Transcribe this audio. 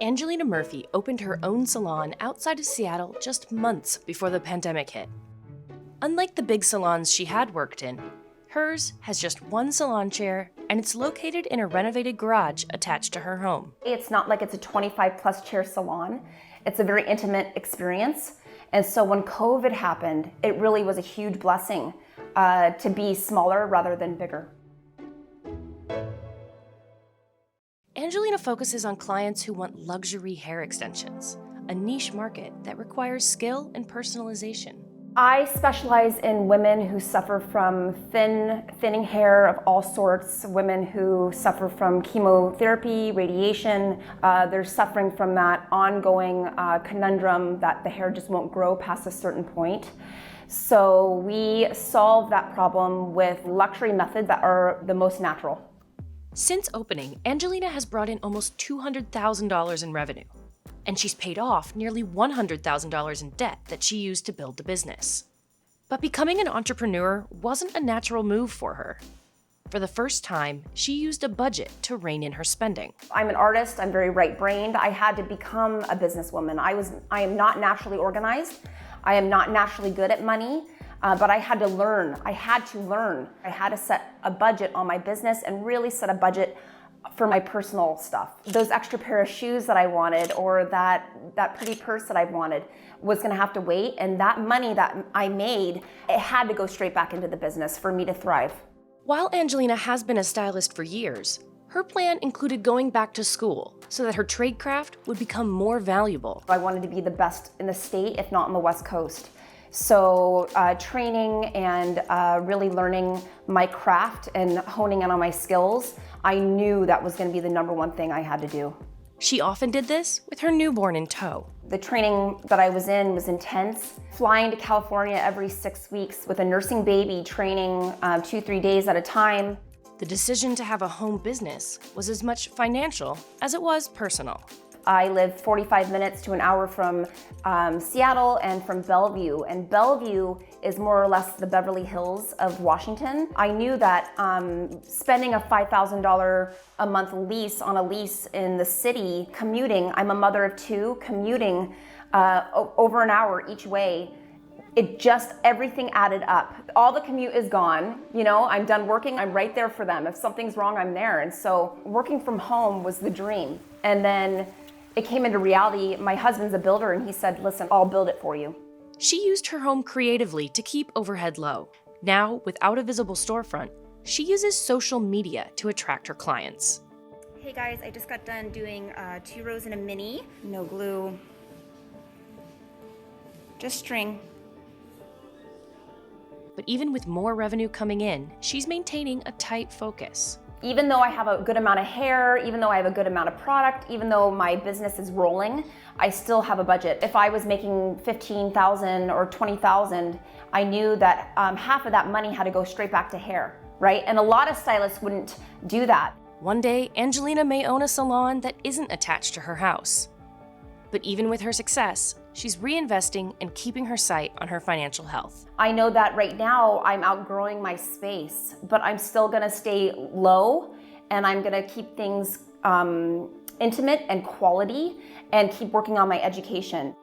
Angelina Murphy opened her own salon outside of Seattle just months before the pandemic hit. Unlike the big salons she had worked in, hers has just one salon chair, and it's located in a renovated garage attached to her home. It's not like it's a 25-plus chair salon. It's a very intimate experience. And so when COVID happened, it really was a huge blessing to be smaller rather than bigger. Angelina focuses on clients who want luxury hair extensions, a niche market that requires skill and personalization. I specialize in women who suffer from thinning hair of all sorts, women who suffer from chemotherapy, radiation. They're suffering from that ongoing conundrum that the hair just won't grow past a certain point. So we solve that problem with luxury methods that are the most natural. Since opening, Angelina has brought in almost $200,000 in revenue, and she's paid off nearly $100,000 in debt that she used to build the business. But becoming an entrepreneur wasn't a natural move for her. For the first time, she used a budget to rein in her spending. I'm an artist, I'm very right-brained. I had to become a businesswoman. I am not naturally organized. I am not naturally good at money. But I had to learn. I had to set a budget on my business and really set a budget for my personal stuff. Those extra pair of shoes that I wanted, or that pretty purse that I wanted, was gonna have to wait. And that money that I made, it had to go straight back into the business for me to thrive. While Angelina has been a stylist for years, her plan included going back to school so that her trade craft would become more valuable. I wanted to be the best in the state, if not on the West Coast. So training and really learning my craft and honing in on my skills, I knew that was going to be the number one thing I had to do. She often did this with her newborn in tow. The training that I was in was intense. Flying to California every 6 weeks with a nursing baby, training 2-3 days at a time. The decision to have a home business was as much financial as it was personal. I live 45 minutes to an hour from Seattle and from Bellevue. And Bellevue is more or less the Beverly Hills of Washington. I knew that spending a $5,000 a month lease on a lease in the city, commuting, I'm a mother of two, commuting over an hour each way, everything added up. All the commute is gone. You know, I'm done working, I'm right there for them. If something's wrong, I'm there. And so working from home was the dream. And then it came into reality. My husband's a builder, and he said, listen, I'll build it for you. She used her home creatively to keep overhead low. Now, without a visible storefront, she uses social media to attract her clients. Hey guys, I just got done doing 2 rows in a mini. No glue, just string. But even with more revenue coming in, she's maintaining a tight focus. Even though I have a good amount of hair, even though I have a good amount of product, even though my business is rolling, I still have a budget. If I was making $15,000 or $20,000, I knew that half of that money had to go straight back to hair, right? And a lot of stylists wouldn't do that. One day, Angelina may own a salon that isn't attached to her house. But even with her success, she's reinvesting and keeping her sight on her financial health. I know that right now I'm outgrowing my space, but I'm still gonna stay low, and I'm gonna keep things intimate and quality, and keep working on my education.